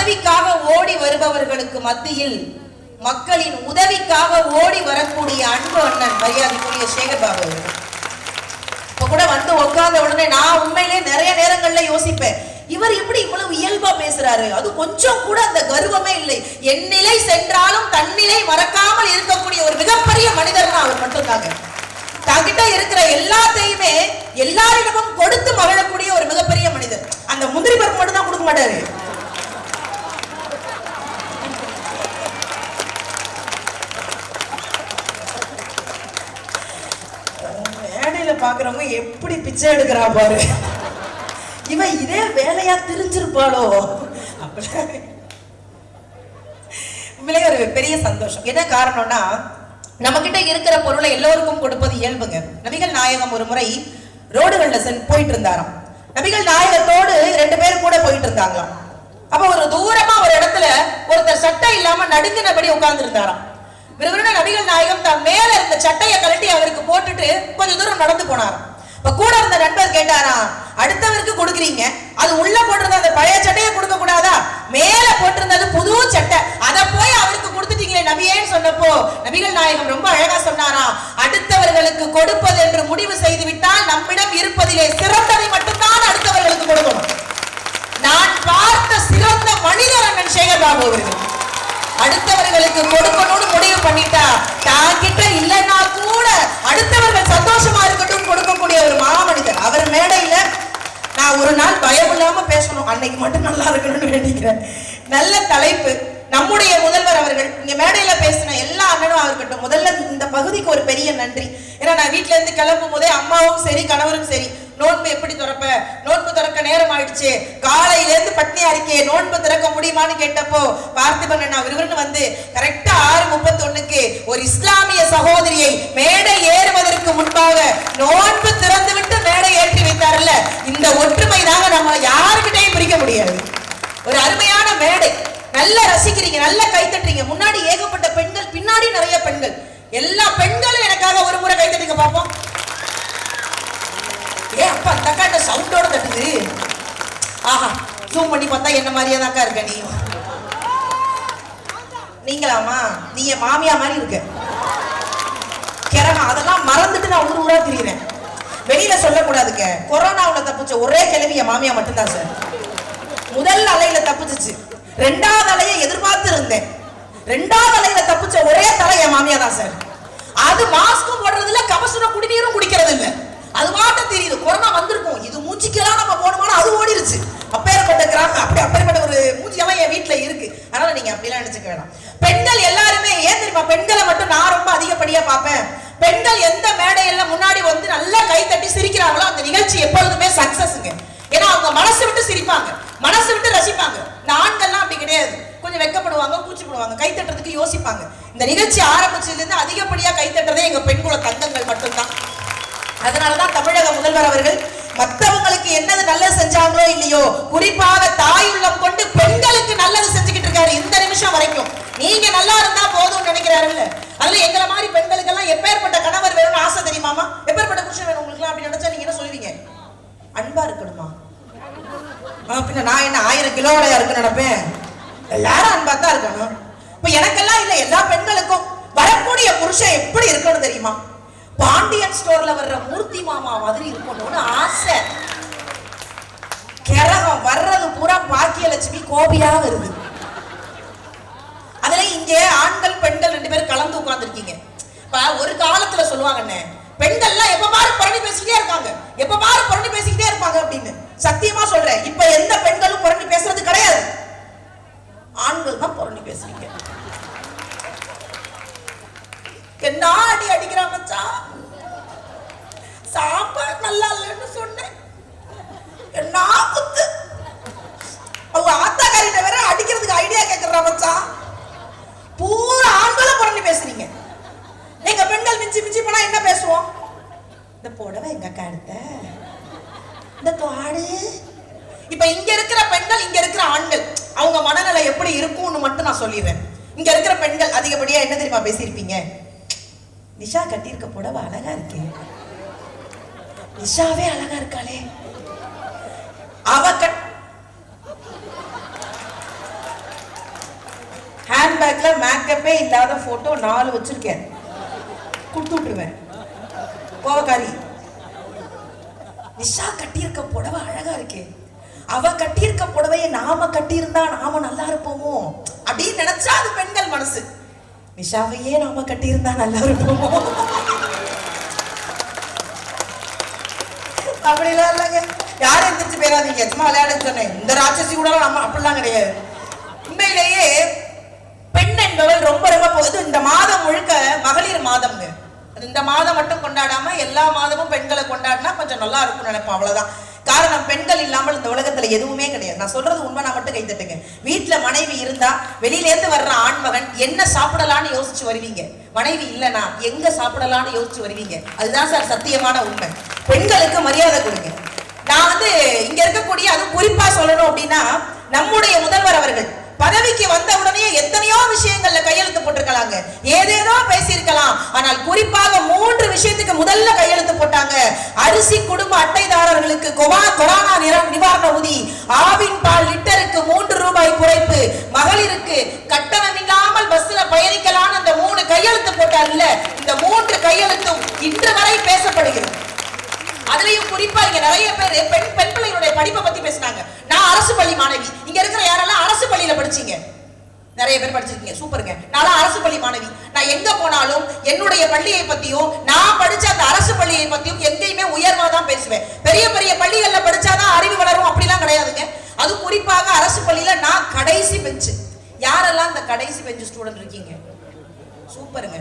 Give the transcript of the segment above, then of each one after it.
பதவிக்காக ஓடி வருபவர்களுக்கு மத்தியில் மக்களின் உதவிக்காக ஓடி வரக்கூடிய அன்பு அண்ணன் மரியாதைக்குரிய சேகர் பாபு. இப்ப கூட வந்து உட்கார்ந்த உடனே நான் உண்மையிலே நிறைய நேரங்கள்ல யோசிப்பேன், இவர் எப்படி இவ்வளவு இயல்பா பேசுறாரு, அது கொஞ்சம் கூட அந்த கர்வமே இல்லை. என் நிலை சென்றாலும் தன்னிலை மறக்காமல் இருக்கக்கூடிய ஒரு மிகப்பெரிய மனிதர்னா அவர் மட்டும்தாங்க. தங்கிட்ட இருக்கிற எல்லாத்தையுமே எல்லாரிடமும் கொடுத்து மகிழக்கூடிய ஒரு மிகப்பெரிய மனிதர். அந்த முந்திரி பருப்பு மட்டும் தான் கொடுக்க மாட்டாரு. மேடையில பாக்குறவங்க எப்படி பிச்சை எடுக்கிறா பாரு, இவன் இதே வேலையா தெரிஞ்சிருப்பாளோ. உண்மையிலே ஒரு பெரிய சந்தோஷம். என்ன காரணம்னா, நம்ம கிட்ட இருக்கிற பொருளை எல்லோருக்கும் கொடுப்பது இயல்புங்க. நபிகள் நாயகம் ஒரு முறை ரோடுகள்ல போயிட்டு இருந்தாராம். நபிகள் நாயகத்தோடு 2 பேரும் கூட போயிட்டு இருந்தாங்களாம். அப்ப ஒரு தூரமா ஒரு இடத்துல ஒருத்தர் சட்டை இல்லாம நடுங்கினபடி உட்கார்ந்து இருந்தாராம். விறுவிறுன்னு நபிகள் நாயகம் தான் மேல இருந்த சட்டையை கழட்டி அவருக்கு போட்டுட்டு கொஞ்சம் தூரம் நடந்து போனாராம். இப்ப கூட இருந்த நண்பர் கேட்டாரா, அடுத்தவருக்கு கொடுக்குறீங்க, அது உள்ள போட்டிருந்த அந்த பழைய சட்டையை கொடுக்க கூடாதா? மேல போட்டிருந்தது புது சட்டை, அதை போய் அவருக்கு கொடுத்துட்டீங்களே நபியேன்னு சொன்னப்போ நபிகள் நாயகம் ரொம்ப அழகா சொன்னாரா, அடுத்தவர்களுக்கு கொடுப்பது என்று முடிவு செய்து விட்டால் நம்மிடம் இருப்பதிலே சிறந்ததை மட்டும்தான் அடுத்தவர்களுக்கு கொடுக்கணும். நான் பார்த்த சிறந்த மனிதர் அண்ணன் சேகர் பாபு அவர்கள். அடுத்தவர்களுக்கு கொடுக்கணும்னு முடிவு பண்ணிட்டா, தான் கிட்ட இல்லைன்னா கூட அடுத்தவர்கள் சந்தோஷமா இருக்கட்டும் கொடுக்கக்கூடிய ஒரு மாமனிதர். அவர் மேடையில நான் ஒரு நாள் பயம் இல்லாம பேசணும், அன்னைக்கு மட்டும் நல்லா இருக்கணும்னு வேண்டிக்கிறேன். நல்ல தலைப்பு. நம்முடைய முதல்வர் அவர்கள் இங்க மேடையில பேசின எல்லா அண்ணனும் இருக்கட்டும், முதல்ல இந்த பகுதிக்கு ஒரு பெரிய நன்றி. ஏன்னா நான் வீட்டுல இருந்து கிளம்பும் போதே அம்மாவும் சரி கணவரும் சரி, நோன்பு எப்படி திறப்ப, நோன்பு திறக்க நேரம் ஆயிடுச்சு, காலையில இருந்து பட்னியா இருக்கே, நோன்பு திறக்க முடியுமான்னு கேட்டப்போ பார்த்திபன் நான் விறுவிறுன்னு வந்து கரெக்டா 6:31க்கு ஒரு இஸ்லாமிய சகோதரியை மேடை ஏறுவதற்கு முன்பாக நோன்பு திறந்து விட்டு மேடை ஏற்றி வைத்தார்ல, இந்த ஒற்றுமை தாங்க நம்மளை யாருக்கிட்டையும் பிரிக்க முடியாது. ஒரு அருமையான மேடை, நல்லா ரசிக்கிறீங்க, நல்லா கைத்தட்டுறீங்க. முன்னாடி ஏகப்பட்ட பெண்கள், பின்னாடி நிறைய பெண்கள். எல்லா பெண்களும் எனக்காக ஒரு முறை கைத்தட்டுங்க பாப்போம். ஏன் அப்பா அந்த அக்கா இந்த சவுண்டோட தட்டுது? ஆஹா, ஜூம் பண்ணி பார்த்தா என்ன மாதிரியே தான்க்கா இருக்க நீ. நீங்களாமா? நீ என் மாமியா மாதிரி இருக்க. கிரகம் அதெல்லாம் மறந்துட்டு நான் ஊர் ஊரா திரியிறேன். வெளியில சொல்லக்கூடாதுங்க. கொரோனாவுல தப்பிச்ச ஒரே கிழவி என் மாமியா மட்டும்தான் சார். முதல் அலையில தப்பிச்சிச்சு, 2வது அலையை எதிர்பார்த்து இருந்தேன். 2வது அலையில தப்பிச்ச ஒரே தலை என் மாமியா தான் சார். அது மாஸ்கும் போடுறது இல்ல, கபசுர குடிநீரும் குடிக்கிறது இல்ல, அது மாட்டம் தெரியுது. கொரோனா வந்திருக்கும், இது மூச்சுக்கெல்லாம் நம்ம போனோம்னா அது ஓடிடுச்சு. அப்பேற்பட்ட கிராமம், அப்பேற்பட்ட ஒரு மூச்சியெல்லாம் என் வீட்டுல இருக்கு. அதனால நீங்க அப்படிலாம் நினைச்சுக்க வேணாம். பெண்கள் எல்லாருமே ஏன் தெரியுமா, பெண்களை மட்டும் நான் ரொம்ப அதிகப்படியா பார்ப்பேன். பெண்கள் எந்த மேடையெல்லாம் முன்னாடி வந்து நல்லா கை தட்டி சிரிக்கிறாங்களோ அந்த நிகழ்ச்சி எப்பொழுதுமே சக்சஸ்ங்க. ஏன்னா அவங்க மனசு விட்டு சிரிப்பாங்க, மனசு விட்டு ரசிப்பாங்க. இந்த ஆண்கள்லாம் அப்படி கிடையாது, கொஞ்சம் வெக்கப்படுவாங்க, கூச்சப்படுவாங்க, கை தட்டுறதுக்கு யோசிப்பாங்க. இந்த நிகழ்ச்சி ஆரம்பிச்சதுல இருந்து அதிகப்படியா கை தட்டுறதே எங்க பெண்குல தங்கங்கள் மட்டும்தான். அதனாலதான் தமிழக முதல்வர் அவர்கள் மற்றவங்களுக்கு என்னது நல்லது செஞ்சாங்களோ இல்லையோ, குறிப்பாக தாயுள்ளம் கொண்டு பெண்களுக்கு நல்லது செஞ்சுக்கிட்டு இருக்காரு இந்த நிமிஷம் வரைக்கும். நீங்க நல்லா இருந்தா போதும்னு நினைக்கிறாருல்ல, அதுல எங்களை மாதிரி பெண்களுக்கு எல்லாம் எப்பேற்பட்ட கணவர் வேணும்னு ஆசை தெரியுமாமா, எப்பேற்பட்ட புருஷன் வேணும் உங்களுக்கு அப்படி நினைச்சா நீங்க என்ன சொல்லுவீங்க? அன்பா இருக்கணுமா? பின்ன நான் என்ன 1000 கிலோடையா இருக்குன்னு நினைப்பேன்? எல்லாரும் அன்பா தான் இருக்கணும். இப்ப எனக்கெல்லாம் இல்ல, எல்லா பெண்களுக்கும் வரக்கூடிய புருஷன் எப்படி இருக்கணும் தெரியுமா? பாண்டியன் ஸ்டோர்ல வர்ற மூர்த்தி மாமா மாதிரி இருக்கணும்னு ஆசை. கிரகம் வர்றது பூரா பாக்கியலட்சுமி கோபியா வருது. அதுல இங்க ஆண்கள் பெண்கள் 2 பேரும் கலந்து உட்கார்ந்துருக்கீங்க. இப்ப ஒரு காலத்துல சொல்லுவாங்கண்ணே, பெண்கள்லாம் எப்ப பாரு புரணி பேசிக்கிட்டே இருக்காங்க, எப்ப பாரு புரணி பேசிக்கிட்டே இருப்பாங்க அப்படின்னு. சத்தியமா சொல்றேன், இப்ப எந்த பெண்களும் புரணி பேசுறது கிடையாது, ஆண்கள் தான் புரணி பேசுறீங்க. என்ன அடி அடிக்கிறா மச்சான், சாம்பார் நல்லா இல்லைன்னு சொன்னேன், என்ன குத்து. அவங்க ஆத்தாக்காரிட்ட வேற அடிக்கிறதுக்கு ஐடியா கேட்கறா மச்சான். பூரா ஆண்களும் புரணி பேசுறீங்க. எங்க பெண்கள் மிஞ்சி மிஞ்சி போனா என்ன பேசுவோம்? இந்த புடவை எங்க அக்கா எடுத்த, இந்த தோடு. இப்ப இங்க இருக்கிற பெண்கள், இங்க இருக்கிற ஆண்கள், அவங்க மனநிலை எப்படி இருக்கும்னு மட்டும் நான் சொல்லிடுறேன். இங்க இருக்கிற பெண்கள் அதிகப்படியா என்ன தெரியுமா பேசியிருப்பீங்க? நிஷா கட்டியிருக்க புடவை அழகா இருக்கே, நிஷாவே அழகா இருக்காளே, அவ ஹேண்ட்பேக்ல மேக்கப்பே இல்லாத போட்டோ 4 வச்சிருக்கேன், கொடுத்து விட்டுருவேன். கோவக்காரி நிஷா கட்டியிருக்க புடவை அழகா இருக்கே, அவ கட்டியிருக்க புடவையை நாம கட்டியிருந்தா நாம நல்லா இருப்போமோ அப்படின்னு நினைச்சா அது பெண்கள் மனசு. நிஷாவையே நாம கட்டியிருந்தா நல்லா இருப்போமோ அப்படிலாம் இல்லைங்க. யாரும் எந்திரிச்சு போயிடாதீங்க, சும்மா விளையாட சொன்னேன். இந்த ராட்சசி கூட நம்ம அப்படிலாம் கிடையாது. உண்மையிலேயே பெண் என்பவள் ரொம்ப ரொம்ப போகுது. இந்த மாதம் முழுக்க மகளிர் மாதம்ங்க. இந்த மாதம் மட்டும் கொண்டாடாம எல்லா மாதமும் பெண்களை கொண்டாடினா கொஞ்சம் நல்லா இருக்கும்னு நினைப்போம், அவ்வளவுதான். காரணம், பெண்கள் இல்லாமல் இந்த உலகத்துல எதுவுமே கிடையாது. நான் சொல்றது உண்மை, நான் மட்டும் கைத்தட்டுங்க. வீட்டுல மனைவி இருந்தா வெளியில இருந்து வர்ற ஆண்மகன் என்ன சாப்பிடலான்னு யோசிச்சு வருவீங்க, மனைவி இல்லைன்னா எங்க சாப்பிடலான்னு யோசிச்சு வருவீங்க. அதுதான் சார் சத்தியமான உண்மை. பெண்களுக்கு மரியாதை கொடுங்க. நான் இங்க இருக்கக்கூடிய, அது குறிப்பா சொல்லணும் அப்படின்னா, நம்முடைய முதல்வர் அவர்கள் பதவிக்கு வந்த உடனே எத்தனையோ விஷயங்கள்ல கையெழுத்து போட்டிருக்கலாங்க, ஏதேதோ பேசியிருக்கலாம். ஆனால் குறிப்பாக 3 விஷயத்துக்கு முதல்ல கையெழுத்து போட்டாங்க. அரிசி குடும்ப அட்டைதாரர்களுக்கு கொரோனா நிவாரண உதவி, ஆவின் பால் லிட்டருக்கு 3 ரூபாய் குறைப்பு, மகளிருக்கு கட்டணம் இல்லாமல் பஸ்ல பயணிக்கலாம். அந்த 3 கையெழுத்து போட்டார்ல, இந்த 3 கையெழுத்தும் இன்று வரை பேசப்படுகிறது. அதுலயும் குறிப்பா இங்க நிறைய பேர் பெண் பிள்ளைகளுடைய படிப்பை பத்தி பேசினாங்க. நான் அரசு பள்ளி மாணவி. இங்க இருக்கிற யாரெல்லாம் அரசு பள்ளியில படிச்சீங்க? நிறைய பேர் படிச்சிருக்கீங்க, சூப்பருங்க. நான் அரசு பள்ளி மாணவி. நான் எங்க போனாலும் என்னுடைய பள்ளியை பத்தியும் நான் படிச்ச அந்த அரசு பள்ளியை பத்தியும் எங்கேயுமே உயர்வா தான் பேசுவேன். பெரிய பெரிய பள்ளிகள்ல படிச்சாதான் அறிவு வளரும் அப்படிலாம் கிடையாதுங்க. அது குறிப்பாக அரசு பள்ளியில நான் கடைசி பெஞ்சு. யாரெல்லாம் இந்த கடைசி பெஞ்சு ஸ்டூடெண்ட் இருக்கீங்க? சூப்பருங்க.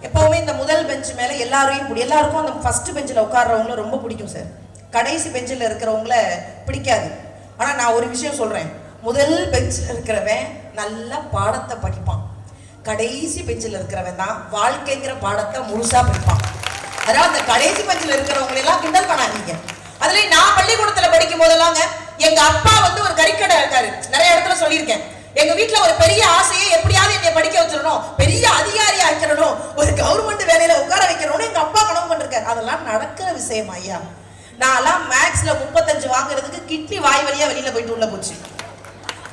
எப்பவுமே இந்த முதல் பெஞ்ச் மேல எல்லாருக்கும் அந்த ஃபர்ஸ்ட் பெஞ்சில் உட்கார்றவங்களும் ரொம்ப பிடிக்கும் சார். கடைசி பெஞ்சில் இருக்கிறவங்கள பிடிக்காது. ஆனா நான் ஒரு விஷயம் சொல்றேன், முதல் பெஞ்சில் இருக்கிறவன் நல்ல பாடத்தை படிப்பான், கடைசி பெஞ்சில் இருக்கிறவன் தான் வாழ்க்கைங்கிற பாடத்தை முழுசா படிப்பான். அதாவது அந்த கடைசி பெஞ்சில் இருக்கிறவங்க எல்லாம் கிண்டல் பண்ணாதீங்க. அதுல நான் பள்ளிக்கூடத்துல படிக்கும் போதெல்லாங்க, எங்க அப்பா ஒரு கறிக்கடை இருக்காரு. நிறைய இடத்துல சொல்லியிருக்கேன். எங்க வீட்டுல ஒரு பெரிய ஆசையை எப்படியாவது என்னை படிக்க வச்சிடணும், பெரிய அதிகாரி ஆக்கிடணும், ஒரு கவர்மெண்ட் வேலையில உட்கார வைக்கணும்னு எங்க அப்பா கனவு பண்ணிருக்காரு. அதெல்லாம் நடக்கிற விஷயம் ஐயா. நான்லாம் மேக்ஸ்ல 35 வாங்குறதுக்கு கிட்னி வாய் வழியா வெளியில போயிட்டு உள்ள போச்சு.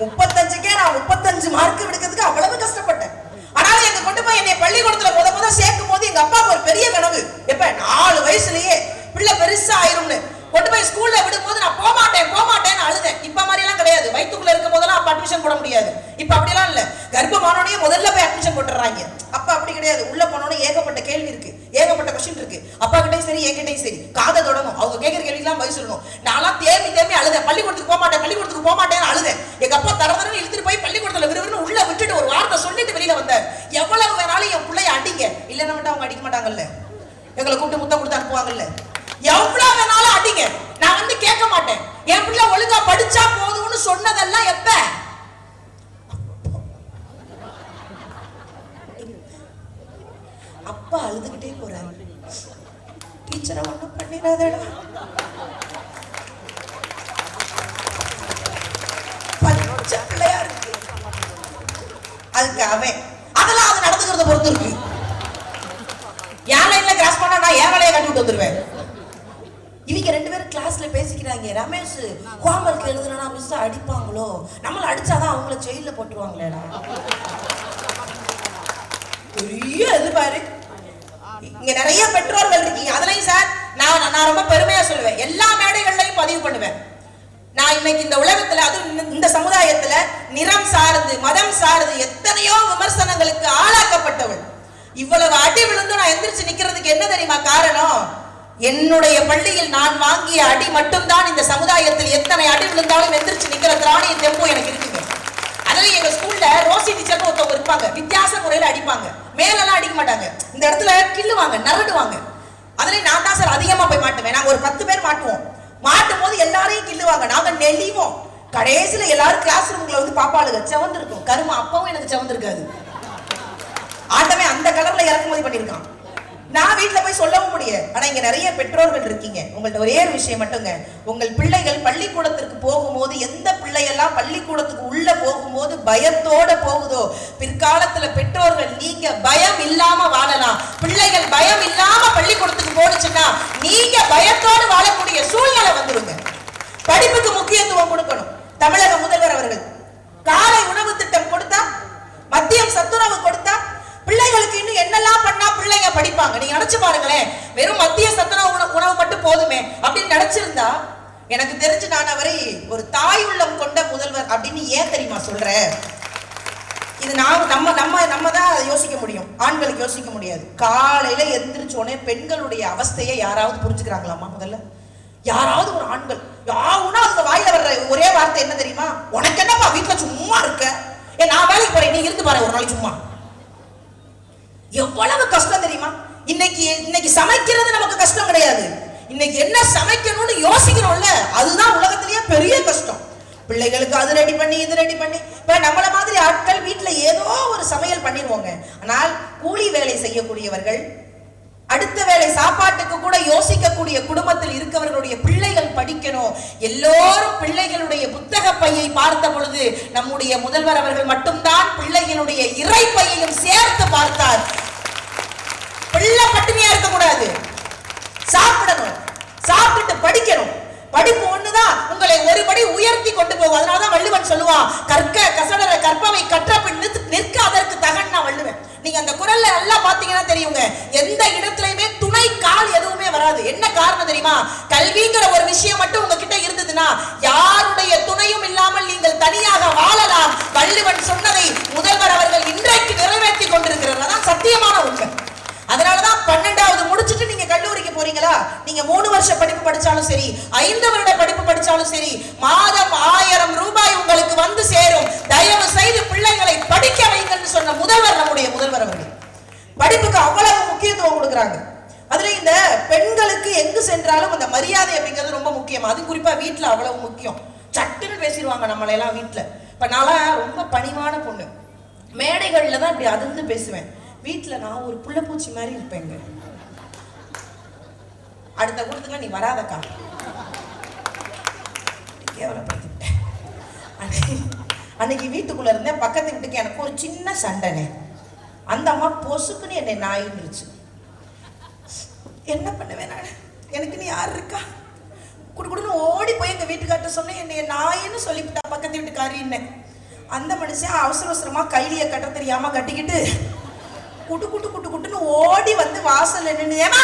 35க்கே நான் 35 மார்க் எடுக்கிறதுக்கு அவ்வளவு கஷ்டப்பட்டேன். ஆனாலும் எங்க கொண்டு போய் என்னை பள்ளிக்கூடத்துல முத சேர்க்கும் போது எங்க அப்பாவுக்கு ஒரு பெரிய கனவு. எப்ப 4 வயசுலயே பிள்ளை பெருசா ஆயிரும்னு கொண்டு போய் ஸ்கூல்ல விடும்போது நான் போமாட்டேன்னு அழுதேன். இப்ப மாதிரி எல்லாம் கிடையாது. வயிற்றுக்குள்ள இருக்கும் போதெல்லாம் அப்ப அட்மிஷன் போட முடியாது. இப்ப அப்படிலாம் இல்ல, கர்ப்பமானோடனே முதல்ல போய் அட்மிஷன் போட்டுறாங்க. அப்ப அப்படி கிடையாது. உள்ள போனோட ஏகப்பட்ட கேள்வி இருக்கு, ஏகப்பட்ட கொஸ்டின் இருக்கு. அப்பா கிட்டையும் சரி என்கிட்டையும் சரி காதை தொடங்கும். அவங்க கேட்கிற கேள்விக்கெல்லாம் பதில் சொல்லணும். நான்லாம் தேம்பி அழுதேன். பள்ளிக்கூடத்துக்கு போக மாட்டேன்னு அழுதேன். எங்க அப்பா தரதரன்னு இழுத்துட்டு போய் பள்ளிக்கூடத்துல விறுவிறுன்னு உள்ள விட்டுட்டு ஒரு வார்த்தை சொல்லிட்டு வெளியில வந்தார். எவ்வளவு வேணாலும் என் பிள்ளைய அடிங்க, இல்லைன்னா மட்டும் அவங்க அடிக்க மாட்டாங்கல்ல, எங்களை கூப்பிட்டு முத்தம் கொடுத்து அனுப்புவாங்கல்ல. எவ்வளவு வேணாலும் அடிங்க, நான் கேட்க மாட்டேன். என் பிள்ளை ஒழுங்கா படிச்சா போதும்னு சொன்னதெல்லாம் எப்ப? அப்பா அழுதுகிட்டே போறாரு. டீச்சரை ஒண்ணும் பண்ணிடாதடா, பச்சை பிள்ளையா இருக்கு. அதுக்கு அவன் அதெல்லாம் அது நடந்துக்கிறத பொறுத்து இருக்கு. என் லைன்ல கிராஸ் பண்ணா நான் என் வேலையை கட்டி விட்டு வந்துருவேன். இவங்க 2 பேரும் கிளாஸ்ல பேசிக்கிறாங்க. ரமேஷ் ஹோம்வொர்க் எழுதுனா மிஸ் அடிப்பாங்களோ, நம்மள அடிச்சாதான் அவங்கள ஜெயில போட்டுருவாங்களேடா. பெரிய இது பாரு. இங்க நிறைய பெற்றோர்கள் இருக்கீங்க. அதுலயும் சார் நான் ரொம்ப பெருமையா சொல்லுவேன், எல்லா மேடைகள்லையும் பதிவு பண்ணுவேன். நான் இன்னைக்கு இந்த உலகத்துல, அது இந்த சமுதாயத்துல நிறம் சார்ந்து மதம் சார்ந்து எத்தனையோ விமர்சனங்களுக்கு ஆளாக்கப்பட்டவள். இவ்வளவு அடி விழுந்து நான் எந்திரிச்சு நிக்கிறதுக்கு என்ன தெரியுமா காரணம்? என்னுடைய பள்ளியில் நான் வாங்கிய அடி மட்டும்தான் இந்த சமுதாயத்தில் எத்தனை அடி விழுந்தாலும் எந்திரிச்சு நிக்கிற திராணிய தெம்பு எனக்கு இருக்குங்க. அதுல எங்க ஸ்கூல்ல ரோசி டீச்சர் ஒருத்தவங்க இருப்பாங்க, வித்தியாச முறையில அடிப்பாங்க. மேலெல்லாம் அடிக்க மாட்டாங்க, இந்த இடத்துல கிள்ளுவாங்க, நரடுவாங்க. அதுல நான் தான் சார் அதிகமா போய் மாட்டுவேன். நாங்க ஒரு 10 பேர் மாட்டுவோம். மாட்டும் போது எல்லாரையும் கிள்ளுவாங்க, நாங்க நெளிவோம். கடைசியில எல்லாரும் கிளாஸ் ரூம்ல பாப்பாளுங்க செவந்திருக்கும். கருமா அப்பவும் எனக்கு செவந்திருக்காது. ஆட்டமே அந்த கலர்ல இறக்குமதி பண்ணிருக்கான். நான் வீட்டுல போய் சொல்லவும் முடியாது. ஆனா இங்க நிறைய பெற்றோர்கள் இருக்கீங்க. உங்கள்ட்ட ஒரே ஒரு விஷயம் மட்டுங்க, உங்கள் பிள்ளைகள் பள்ளிக்கூடத்திற்கு போகும்போது, எந்த பிள்ளையெல்லாம் பள்ளிக்கூடத்துக்கு உள்ள போகும்போது பயத்தோட போகுதோ, பிற்காலத்துல பெற்றோர்கள் நீங்க பயம் இல்லாம வாழலாம். பிள்ளைகள் பயம் இல்லாம பள்ளிக்கூடத்துக்கு போனுச்சுன்னா நீங்க பயத்தோடு வாழக்கூடிய சூழ்நிலை வந்துருங்க. படிப்புக்கு முக்கியத்துவம் கொடுக்கணும். தமிழக முதல்வர் அவர்கள் காலை உணவு திட்டம் கொடுத்தா இருப்பாங்க. நீங்க நினைச்சு பாருங்களேன், வெறும் மத்திய சத்துணவு உணவு மட்டும் போதுமே அப்படின்னு நினைச்சிருந்தா, எனக்கு தெரிஞ்சு நான் அவரை ஒரு தாய் உள்ளம் கொண்ட முதல்வர் அப்படின்னு ஏன் தெரியுமா சொல்றேன்? இது நம்ம தான் யோசிக்க முடியும், ஆண்களுக்கு யோசிக்க முடியாது. காலையில எந்திரிச்சோடனே பெண்களுடைய அவஸ்தையை யாராவது புரிஞ்சுக்கிறாங்களாமா? முதல்ல யாராவது ஒரு ஆண்கள் யாருன்னா அந்த வாயில வர்ற ஒரே வார்த்தை என்ன தெரியுமா? உனக்கு என்னப்பா வீட்டுல சும்மா இருக்க, நான் வேலைக்கு போறேன், நீ இருந்து பாரு ஒரு நாளைக்கு சும்மா. எவ்வளவு கஷ்டம் தெரியுமா? இன்னைக்கு சமைக்கிறது நமக்கு கஷ்டம் கிடையாது, இன்னைக்கு என்ன சமைக்கணும்னு யோசிக்கிறோம்ல, அதுதான் உலகத்திலேயே பெரிய கஷ்டம். பிள்ளைகளுக்கு அது ரெடி பண்ணி இது ரெடி பண்ணி. இப்ப நம்மள மாதிரி ஆட்கள் வீட்டுல ஏதோ ஒரு சமையல் பண்ணிடுவோங்க. ஆனால் கூலி வேலை செய்யக்கூடியவர்கள், அடுத்த வேளை சாப்பாட்டுக்கு கூட யோசிக்கக்கூடிய குடும்பத்தில் இருக்கவர்களுடைய பிள்ளைகள் படிக்கணும். எல்லோரும் பிள்ளைகளுடைய புத்தக பையை பார்த்த பொழுது நம்முடைய முதல்வர் அவர்கள் மட்டும்தான் பிள்ளைகளுடைய இறை பையையும் சேர்த்து பார்த்தார். பிள்ளை பட்டினியா இருக்கக்கூடாது, சாப்பிடணும், சாப்பிட்டு படிக்கணும். படிப்பு ஒண்ணுதான் உங்களை ஒருபடி உயர்த்தி கொண்டு போகும். அதனாலதான் வள்ளுவன் சொல்லுவான், கற்க கசடர கற்பவை கற்ற பின் நிற்க அதற்கு தகன். நான் வள்ளுவன். நீங்க அந்த குரல்ல நல்லா பாத்தீங்கன்னா தெரியுங்க, எந்த இடத்துலயுமே துணை கால் எதுவுமே வராது. என்ன காரணம் தெரியுமா? கல்விங்கிற ஒரு விஷயம் மட்டும் உங்ககிட்ட இருந்ததுன்னா யாருடைய துணையும் இல்லாமல் நீங்கள் தனியாக வாழலாம். வள்ளுவன் சொன்னதை முதல்வர் அவர்கள் இன்றைக்கு நிறைவேற்றி கொண்டிருக்கிறார். அதான் சத்தியமான உண்மை. அதனாலதான் 12வது முடிச்சுட்டு நீங்க கல்லூரிக்கு போறீங்களா, நீங்க 3 வருஷ படிப்பு படிச்சாலும் சரி, 5 வருட படிப்பு படிச்சாலும் சரி, மாதம் 1000 ரூபாய் உங்களுக்கு வந்து சேரும். தயவு செய்து பிள்ளைகளை படிக்க வைங்கன்னு சொன்ன முதல்வர் நம்முடைய முதல்வர் அவர்கள் படிப்புக்கு அவ்வளவு முக்கியத்துவம் கொடுக்குறாங்க. அதுல இந்த பெண்களுக்கு எங்கு சென்றாலும் அந்த மரியாதை அப்படிங்கிறது ரொம்ப முக்கியம். அது குறிப்பா வீட்டுல அவ்வளவு முக்கியம். சட்டுன்னு பேசிடுவாங்க நம்மளை எல்லாம் வீட்டுல. இப்ப நான் ரொம்ப பணிவான பொண்ணு, மேடைகள்ல தான் இப்படி அதிர்ந்து பேசுவேன். வீட்டுல நான் ஒரு புள்ளப்பூச்சி மாதிரி இருப்பேங்க. அடுத்த கூட்டத்துக்கு நீ வராதக்கா, கேவலப்படுத்திட்டேன். அன்னைக்கு வீட்டுக்குள்ள இருந்தேன், பக்கத்து வீட்டுக்கு எனக்கு ஒரு சின்ன சண்டைனே. அந்த அம்மா பொசுக்குன்னு என்னை நாயிடுச்சு. என்ன பண்ணுவேன் நான்? எனக்கு நீ யார் இருக்கா? குடுக்குடுன்னு ஓடி போய் எங்க வீட்டுக்கார்ட்ட சொன்னேன், என்னை நாயின்னு சொல்லிவிட்டா பக்கத்து வீட்டுக்காரின்னு. அந்த மனுஷன் அவசர அவசரமா கைலிய கட்ட தெரியாம கட்டிக்கிட்டு குட்டு குட்டு குட்டு குட்டுன்னு ஓடி வந்து வாசல்ல நின்று, ஏமா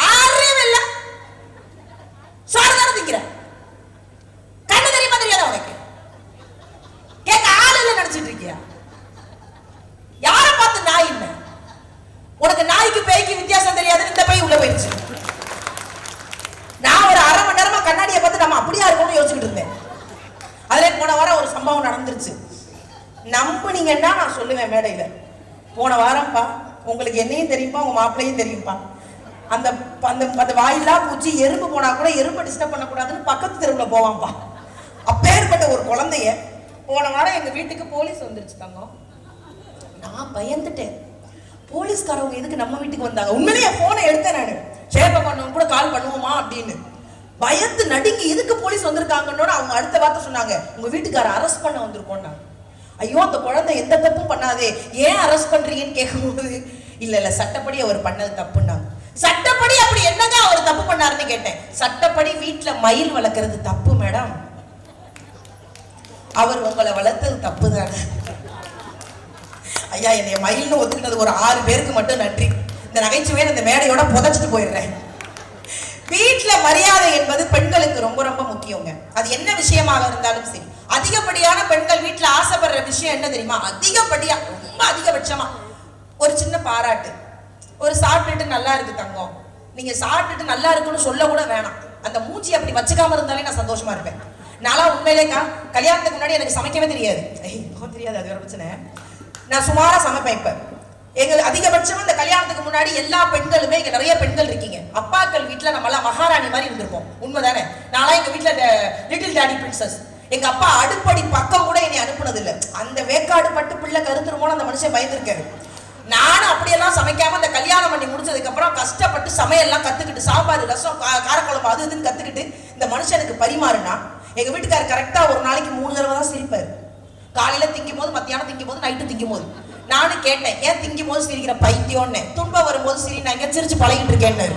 ஆறவே இல்ல, சாரதான திங்கிற, கண்ணு தெரியுமா தெரியாதா உனக்கு? கேட்க ஆள் இல்ல நினைச்சிட்டு இருக்கியா? யார பார்த்து நாய் என்ன? உனக்கு நாய்க்கு பேய்க்கு வித்தியாசம் தெரியாது. இந்த பேய் உள்ள போயிடுச்சு. நான் ஒரு 1/2 மணி நேரமா கண்ணாடியை பார்த்து நம்ம அப்படியா இருக்கும்னு யோசிச்சுட்டு இருந்தேன். அதுல போன வாரம் ஒரு சம்பவம் நடந்துருச்சு. நம்புனீங்கன்னா நான் சொல்லுவேன் மேடையில, போன வாரம்ப்பா உங்களுக்கு என்னையும் தெரியும்பா, உங்க மாப்பிள்ளையும் தெரியும்பா, அந்த அந்த வாயிலா பூச்சி எறும்பு போனா கூட எறும்பு டிஸ்டர்ப் பண்ணக்கூடாதுன்னு பக்கத்து தெருவில் போவான்ப்பா. அப்பேற்பட்ட ஒரு குழந்தைய போன வாரம் எங்க வீட்டுக்கு போலீஸ் வந்துருச்சு தங்கம். நான் பயந்துட்டேன், போலீஸ்காரவங்க எதுக்கு நம்ம வீட்டுக்கு வந்தாங்க? உண்மையிலேயே போனை எடுத்தேன் நான், சேவை பண்ணவங்க கூட கால் பண்ணுவோமா அப்படின்னு பயந்து நடுங்கி எதுக்கு போலீஸ் வந்திருக்காங்கன்னு அவங்க அடுத்த வார்த்தை சொன்னாங்க, உங்க வீட்டுக்கார அரெஸ்ட் பண்ண வந்திருக்கோம். ஐயோ அந்த குழந்தை எந்த தப்பும் பண்ணாதே, ஏன் அரெஸ்ட் பண்றீங்கன்னு கேட்கும்போது இல்ல சட்டப்படி அவர் பண்ணது தப்புன்னாங்க. சட்டப்படி அப்படி என்னங்க அவர் தப்பு பண்ணாருன்னு கேட்டேன். சட்டப்படி வீட்டுல மயில் வளர்க்கறது தப்பு மேடம், அவர் உங்களை வளர்த்தது தப்பு தானே. ஐயா என்னைய மயில்னு ஒத்துக்கிட்டது ஒரு 6 பேருக்கு மட்டும் நன்றி. இந்த நகைச்சுவையை இந்த மேடையோட புதைச்சிட்டு போயிடுறேன். வீட்டுல மரியாதை என்பது பெண்களுக்கு ரொம்ப ரொம்ப முக்கியங்க. அது என்ன விஷயமாக இருந்தாலும் சரி. அதிகப்படியான பெண்கள் வீட்டுல ஆசைப்படுற விஷயம் என்ன தெரியுமா? அதிகப்படியா ரொம்ப அதிகபட்சமா ஒரு சின்ன பாராட்டு, ஒரு சாப்பிட்டுட்டு நல்லா இருக்கு தங்கம், நீங்க சாப்பிட்டுட்டு நல்லா இருக்குன்னு சொல்ல கூட வேணாம், அந்த மூஞ்சி அப்படி வச்சுக்காம இருந்தாலே நான் சந்தோஷமா இருப்பேன். நான்லாம் உண்மையிலேக்கா கல்யாணத்துக்கு முன்னாடி எனக்கு சமைக்கவே தெரியாது. தெரியாது, அது ஒரு பிரச்சனை. நான் சுமாரா சமைப்பேன். இப்ப எங்க அதிகபட்சமா இந்த கல்யாணத்துக்கு முன்னாடி எல்லா பெண்களுமே, இங்க நிறைய பெண்கள் இருக்கீங்க, அப்பாக்கள் வீட்டுல நம்ம எல்லாம் மகாராணி மாதிரி இருந்திருப்போம். உண்மைதானே? நான்லாம் எங்க வீட்டுல லிட்டில் டாடி பிரின்சஸ். எங்க அப்பா அடுப்படி பக்கம் கூட என்னை அனுப்புனது இல்லை. அந்த வேக்காடு பட்டு பிள்ளை கருத்துருமோன்னு அந்த மனுஷன் பயந்துருக்காரு. நானும் அப்படியெல்லாம் சமைக்காம இந்த கல்யாணம் பண்ணி முடிச்சதுக்கு அப்புறம் கஷ்டப்பட்டு சமையல்லாம் கத்துக்கிட்டு, சாம்பார் ரசம் காரக்குழம்பு அது இதுன்னு கத்துக்கிட்டு இந்த மனுஷனுக்கு பரிமாறுனா, எங்க வீட்டுக்காரர் கரெக்டா ஒரு நாளைக்கு 3 தடவை தான் சிரிப்பாரு. காலையில திங்கும் போது, மத்தியானம் திங்கும் போது, நைட்டு திங்கும் போது. நானும் கேட்டேன், ஏன் திங்கும் போது சிரிக்கிற பைத்தியம்னு. துன்பம் வரும்போது சரி, நான் இங்க சிரிச்சு பழகிட்டு இருக்கேன்னு.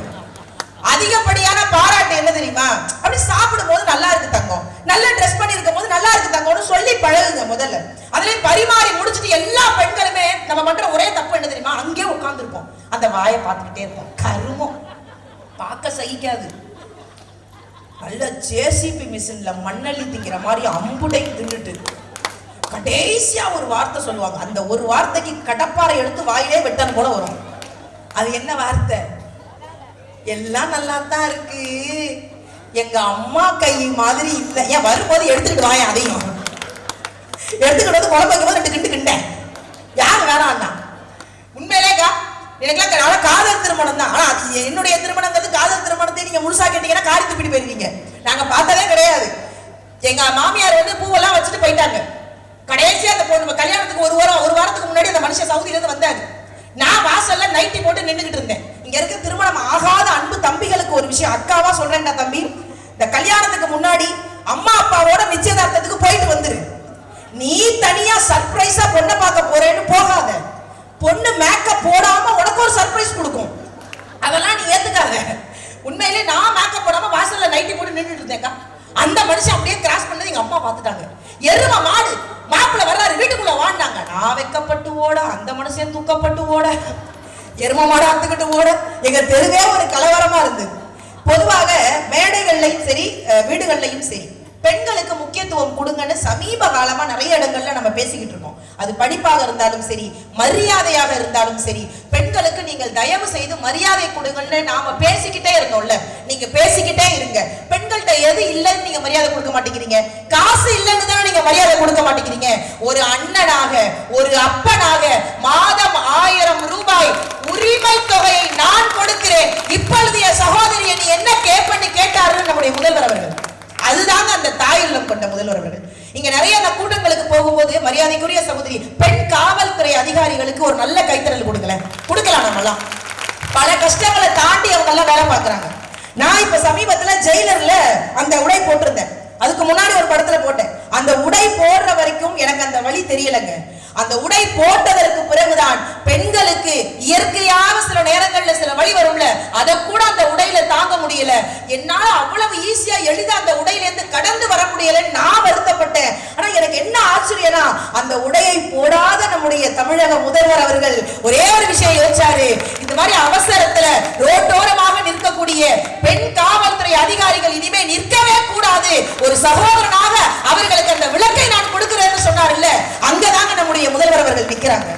அதிகப்படியான பாராட்டு என்ன தெரியுமா? அப்படி சாப்பிடும் போது நல்லா இருக்கு தங்கம், நல்லா ட்ரெஸ் பண்ணி இருக்கும் போது நல்லா இருக்கு தங்கம்னு சொல்லி பழகுங்க முதல்ல. அதுலயும் பரிமாறி முடிச்சுட்டு எல்லா பெண்களுமே நம்ம பண்ற ஒரே தப்பு என்ன தெரியுமா? அங்கே உட்காந்து உட்கார்ந்துருப்போம். அந்த வாயை பார்த்துக்கிட்டே இருப்போம். கருமம் பார்க்க சகிக்காது. நல்ல ஜேசிபி மிஷின்ல மண்ணள்ளி திங்கிற மாதிரி அம்புடை தின்னுட்டு கடைசியா ஒரு வார்த்தை சொல்லுவாங்க. அந்த ஒரு வார்த்தைக்கு கடப்பாறை எடுத்து வாயிலே வெட்டணும் போல வரும். அது என்ன வார்த்தை? எல்லாம் நல்லா தான் இருக்கு, எங்க அம்மா கை மாதிரி இல்லை. ஏன் வரும்போது எடுத்துக்கிட்டு வாங்க, அதையும் எடுத்துக்கிட்டு வந்து குழம்பு வைக்கும் போது 2 கிண்டு கிண்டேன். யாரு வேணாம்னா உண்மையிலேக்கா எனக்குலாம் காதல் திருமணம் தான். ஆனா என்னுடைய திருமணங்கிறது காதல் திருமணத்தை நீங்க முழுசா கேட்டீங்கன்னா காரி துப்பிட்டு போயிருவீங்க. நாங்க பார்த்ததே கிடையாது. எங்க மாமியார் வந்து பூவெல்லாம் வச்சுட்டு போயிட்டாங்க. கடைசியா அந்த பொண்ணு கல்யாணத்துக்கு ஒரு வாரத்துக்கு முன்னாடி அந்த மனுஷன் சவுதியில இருந்து வந்தாரு. நான் வாசல்ல நைட்டி போட்டு நின்றுகிட்டு இருந்தேன். இங்க இருக்க திருமணம் ஆகாத அன்பு தம்பிகளுக்கு ஒரு விஷயம் அக்காவா சொல்றேன்டா தம்பி, இந்த கல்யாணத்துக்கு முன்னாடி அம்மா அப்பாவோட நிச்சயதார்த்தத்துக்கு போயிட்டு வந்துரு. நீ தனியா சர்ப்ரைஸா பொண்ணை பார்க்க போறேன்னு போகாத. பொண்ணு மேக்கப் போடாம உனக்கு ஒரு சர்ப்ரைஸ் கொடுக்கும். அதெல்லாம் நீ ஏத்துக்காத. உண்மையிலே நான் மேக்கப் போடாம வாசல்ல நைட்டி போட்டு நின்றுட்டு இருந்தேன்க்கா. அந்த மனுஷன் அப்படியே கிராஸ் பண்ணது எங்க அம்மா பார்த்துட்டாங்க. எரும மாடு மாப்பிள்ள வர்றாரு, வீட்டுக்குள்ள வாண்டாங்க. நான் வெக்கப்பட்டு ஓட, அந்த மனுஷன் தூக்கப்பட்டு ஓட, எரும மாடு அத்துக்கிட்டு ஓட, எங்க தெருவே ஒரு கலவரமா இருந்தது. பொதுவாக மேடைகள்லையும் சரி வீடுகள்லையும் சரி பெண்களுக்கு முக்கியத்துவம் கொடுங்கன்னு சமீப காலமா நிறைய இடங்கள்ல நம்ம பேசிக்கிட்டு இருக்கோம். அது படிப்பாக இருந்தாலும் சரி, மரியாதையாக இருந்தாலும் சரி, பெண்களுக்கு நீங்கள் தயவு செய்து மரியாதை கொடுங்கன்னு நாம பேசிக்கிட்டே இருந்தோம்ல. நீங்க பேசிக்கிட்டே இருங்க. பெண்கள்கிட்ட எது இல்லைன்னு நீங்க மரியாதை கொடுக்க மாட்டேங்கிறீங்க. காசு இல்லைன்னு தானே நீங்க மரியாதை கொடுக்க மாட்டேங்கிறீங்க. ஒரு அண்ணனாக, ஒரு அப்பனாக மாதம் 1000 ரூபாய் உரிமை தொகையை நான் கொடுக்கிறேன், இப்பொழுது என் சகோதரியை நீ என்ன கேட்பன்னு கேட்டாருன்னு நம்முடைய முதல்வர் அவர்கள். அதுதாங்க அந்த தாயுள்ளம் கொண்ட முதல்வர் அவர்கள். இங்க நிறைய அந்த கூட்டங்களுக்கு போகும்போது மரியாதைக்குரிய சகோதரி பெண் காவல்துறை அதிகாரிகளுக்கு ஒரு நல்ல கைத்தறல் கொடுக்கலாம். நம்மலாம் பல கஷ்டங்களை தாண்டி அவங்க எல்லாம் வேலை பார்க்கறாங்க. நான் இப்ப சமீபத்துல ஜெயிலர்ல அந்த உடை போட்டிருந்தேன். அதுக்கு முன்னாடி ஒரு படத்துல போட்டேன். அந்த உடை போடுற வரைக்கும் எனக்கு அந்த வழி தெரியலங்க. அந்த உடை போட்டதற்கு பிறகுதான் பெண்களுக்கு இயற்கையாக சில நேரங்கள்ல சில வழி வரும்ல, அதை கூட அந்த உடையில தாங்க முடியல. என்னால அவ்வளவு ஈஸியா எளிதா அந்த உடையில இருந்து கடந்து வர முடியலன்னு நான் வருத்தப்பட்டேன். ஆனா எனக்கு என்ன ஆச்சரியம்னா, அந்த உடையை போடாத நம்முடைய தமிழக முதல்வர் அவர்கள் ஒரே ஒரு விஷயம் யோசிச்சாரு. இந்த மாதிரி அவசரத்துல ரோட்டோரமாக நிற்கக்கூடிய பெண் காவல்துறை அதிகாரிகள் இனிமே நிற்கவே கூடாது, ஒரு சகோதரனாக அவர்களுக்கு அந்த விளக்கை நான் கொடுக்கிறேன்னு சொன்னார்ல, அங்கதாங்க நம்முடைய முதல்வர் அவர்கள் நிற்கிறாங்க.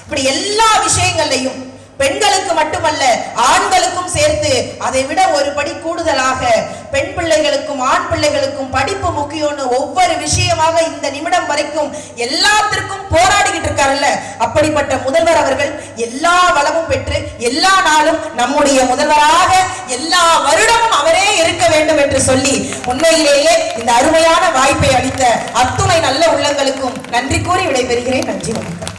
இப்படி எல்லா விஷயங்களையும் பெண்களுக்கு மட்டுமல்ல ஆண்களுக்கும் சேர்த்து அதை விட ஒரு படி கூடுதலாக பெண் பிள்ளைகளுக்கும் ஆண் பிள்ளைகளுக்கும் படிப்பு முக்கியம்னு ஒவ்வொரு விஷயமாக இந்த நிமிடம் வரைக்கும் எல்லாத்திற்கும் போராடிக்கிட்டு இருக்காருல்ல, அப்படிப்பட்ட முதல்வர் அவர்கள் எல்லா வளமும் பெற்று எல்லா நாளும் நம்முடைய முதல்வராக எல்லா வருடமும் அவரே இருக்க வேண்டும் என்று சொல்லி உண்மையிலேயே இந்த அருமையான வாய்ப்பை அளித்த அத்துணை நல்ல உள்ளங்களுக்கும் நன்றி கூறி விடைபெறுகிறேன். நன்றி, வணக்கம்.